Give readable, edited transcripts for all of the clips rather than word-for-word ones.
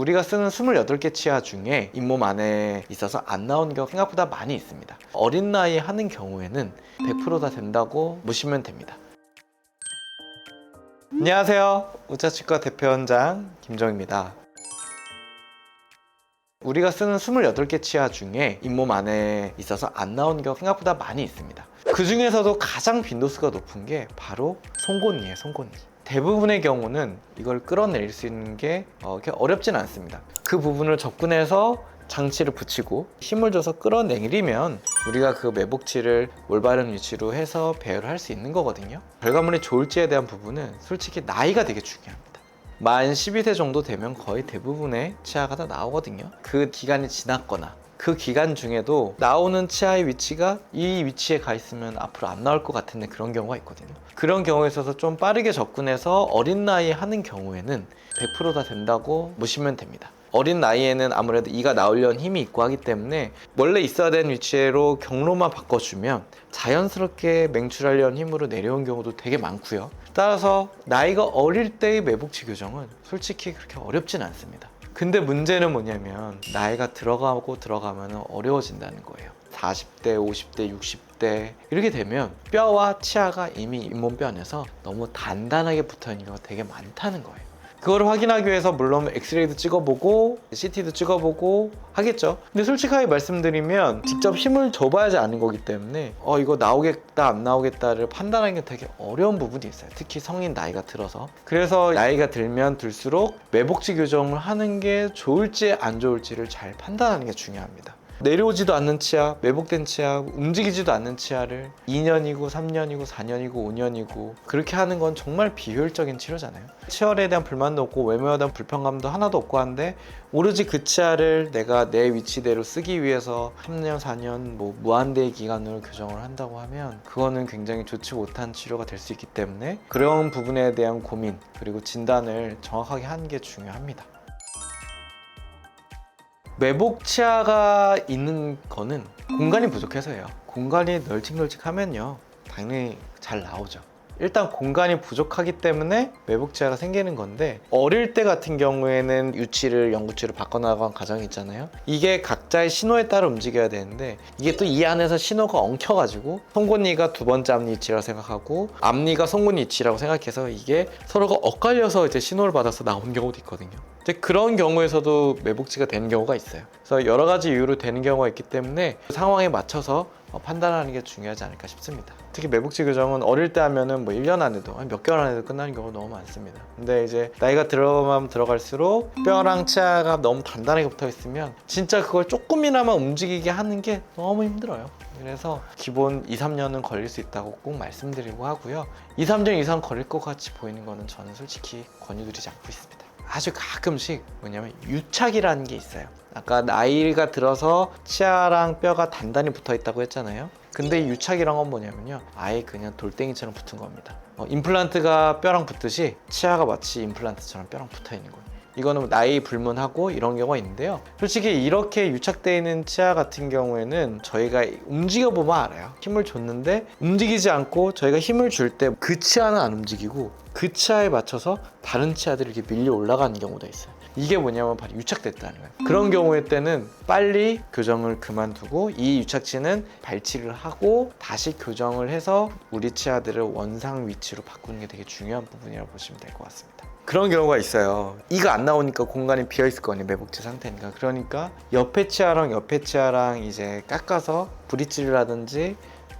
우리가 쓰는 28개 치아 중에 잇몸 안에 있어서 안 나오는 경우가 생각보다 많이 있습니다. 어린 나이에 하는 경우에는 100% 다 된다고 보시면 됩니다. 안녕하세요. 우짜치과 대표원장 김정입니다. 우리가 쓰는 28개 치아 중에 잇몸 안에 있어서 안 나오는 경우가 생각보다 많이 있습니다. 그 중에서도 가장 빈도수가 높은 게 바로 송곳니예요. 송곳니. 대부분의 경우는 이걸 끌어내릴 수 있는 게 그렇게 어렵진 않습니다. 그 부분을 접근해서 장치를 붙이고 힘을 줘서 끌어내리면 우리가 그 매복치를 올바른 위치로 해서 배열을 할 수 있는 거거든요. 결과물이 좋을지에 대한 부분은 솔직히 나이가 되게 중요합니다. 만 12세 정도 되면 거의 대부분의 치아가 다 나오거든요. 그 기간이 지났거나 그 기간 중에도 나오는 치아의 위치가 이 위치에 가 있으면 앞으로 안 나올 것 같은데 그런 경우가 있거든요. 그런 경우에 있어서 좀 빠르게 접근해서 어린 나이에 하는 경우에는 100% 다 된다고 보시면 됩니다. 어린 나이에는 아무래도 이가 나오려는 힘이 있고 하기 때문에 원래 있어야 되는 위치로 경로만 바꿔주면 자연스럽게 맹출하려는 힘으로 내려온 경우도 되게 많고요. 따라서 나이가 어릴 때의 매복치 교정은 솔직히 그렇게 어렵진 않습니다. 근데 문제는 뭐냐면 나이가 들어가고 들어가면 어려워진다는 거예요. 40대, 50대, 60대 이렇게 되면 뼈와 치아가 이미 잇몸뼈 안에서 너무 단단하게 붙어있는 경우가 되게 많다는 거예요. 그걸 확인하기 위해서 물론 엑스레이도 찍어보고 CT도 찍어보고 하겠죠. 근데 솔직하게 말씀드리면 직접 힘을 줘봐야지 아는 거기 때문에 이거 나오겠다 안 나오겠다를 판단하는 게 되게 어려운 부분이 있어요. 특히 성인 나이가 들어서. 그래서 나이가 들면 들수록 매복치 교정을 하는 게 좋을지 안 좋을지를 잘 판단하는 게 중요합니다. 내려오지도 않는 치아, 매복된 치아, 움직이지도 않는 치아를 2년이고 3년이고 4년이고 5년이고 그렇게 하는 건 정말 비효율적인 치료잖아요. 치열에 대한 불만도 없고 외모에 대한 불편감도 하나도 없고 한데 오로지 그 치아를 내가 내 위치대로 쓰기 위해서 3년, 4년 무한대의 기간으로 교정을 한다고 하면 그거는 굉장히 좋지 못한 치료가 될 수 있기 때문에 그런 부분에 대한 고민 그리고 진단을 정확하게 하는 게 중요합니다. 매복 치아가 있는 거는 공간이 부족해서예요. 공간이 널찍널찍하면요 당연히 잘 나오죠. 일단 공간이 부족하기 때문에 매복 치아가 생기는 건데 어릴 때 같은 경우에는 유치를 영구치로 바꿔나가는 과정이 있잖아요. 이게 각자의 신호에 따라 움직여야 되는데 이게 또 이 안에서 신호가 엉켜가지고 송곳니가 두 번째 앞니 위치라고 생각하고 앞니가 송곳니 위치라고 생각해서 이게 서로가 엇갈려서 이제 신호를 받아서 나오는 경우도 있거든요. 이제 그런 경우에서도 매복치가 되는 경우가 있어요. 그래서 여러 가지 이유로 되는 경우가 있기 때문에 상황에 맞춰서 판단하는 게 중요하지 않을까 싶습니다. 특히 매복치 교정은 어릴 때 하면은 1년 안에도 몇 개월 안에도 끝나는 경우가 너무 많습니다. 근데 이제 나이가 들어가면 들어갈수록 뼈랑 치아가 너무 단단하게 붙어 있으면 진짜 그걸 조금이나마 움직이게 하는 게 너무 힘들어요. 그래서 기본 2, 3년은 걸릴 수 있다고 꼭 말씀드리고 하고요. 2, 3년 이상 걸릴 것 같이 보이는 거는 저는 솔직히 권유드리지 않고 있습니다. 아주 가끔씩 뭐냐면 유착이라는 게 있어요. 아까 나이가 들어서 치아랑 뼈가 단단히 붙어 있다고 했잖아요. 근데 이 유착이란 건 뭐냐면요 아예 그냥 돌덩이처럼 붙은 겁니다. 임플란트가 뼈랑 붙듯이 치아가 마치 임플란트처럼 뼈랑 붙어 있는 거예요. 이거는 나이 불문하고 이런 경우가 있는데요. 솔직히 이렇게 유착되어 있는 치아 같은 경우에는 저희가 움직여보면 알아요. 힘을 줬는데 움직이지 않고 저희가 힘을 줄 때 그 치아는 안 움직이고 그 치아에 맞춰서 다른 치아들이 이렇게 밀려 올라가는 경우도 있어요. 이게 뭐냐면 바로 유착됐다는 거예요. 그런 경우에 때는 빨리 교정을 그만두고 이 유착치는 발치를 하고 다시 교정을 해서 우리 치아들을 원상 위치로 바꾸는 게 되게 중요한 부분이라고 보시면 될 것 같습니다. 그런 경우가 있어요. 이가 안 나오니까 공간이 비어 있을 거 아니에요. 매복치 상태니까. 그러니까 옆에 치아랑 이제 깎아서 브릿지를 하든지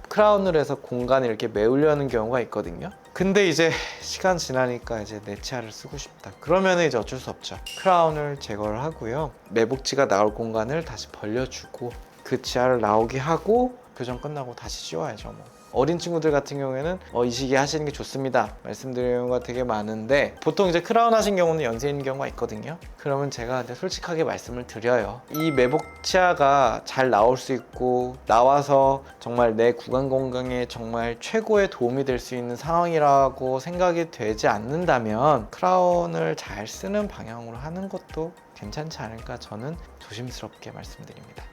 크라운을 해서 공간을 이렇게 메우려는 경우가 있거든요. 근데 이제 시간 지나니까 이제 내 치아를 쓰고 싶다. 그러면 이제 어쩔 수 없죠. 크라운을 제거를 하고요. 매복치가 나올 공간을 다시 벌려주고 그 치아를 나오게 하고 교정 끝나고 다시 씌워야죠. 어린 친구들 같은 경우에는 이 시기에 하시는 게 좋습니다 말씀드리는 경우가 되게 많은데 보통 이제 크라운 하신 경우는 연세인 경우가 있거든요. 그러면 제가 이제 솔직하게 말씀을 드려요. 이 매복 치아가 잘 나올 수 있고 나와서 정말 내 구강 건강에 정말 최고의 도움이 될 수 있는 상황이라고 생각이 되지 않는다면 크라운을 잘 쓰는 방향으로 하는 것도 괜찮지 않을까 저는 조심스럽게 말씀드립니다.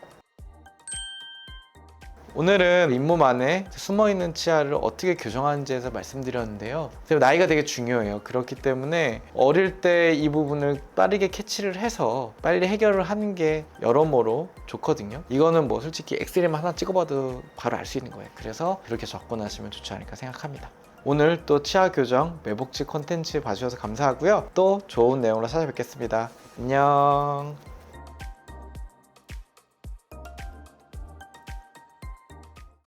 오늘은 잇몸 안에 숨어있는 치아를 어떻게 교정하는지에서 말씀드렸는데요. 나이가 되게 중요해요. 그렇기 때문에 어릴 때 이 부분을 빠르게 캐치를 해서 빨리 해결을 하는 게 여러모로 좋거든요. 이거는 뭐 솔직히 엑스레이만 하나 찍어봐도 바로 알 수 있는 거예요. 그래서 그렇게 접근하시면 좋지 않을까 생각합니다. 오늘 또 치아 교정 매복지 콘텐츠 봐주셔서 감사하고요. 또 좋은 내용으로 찾아뵙겠습니다. 안녕.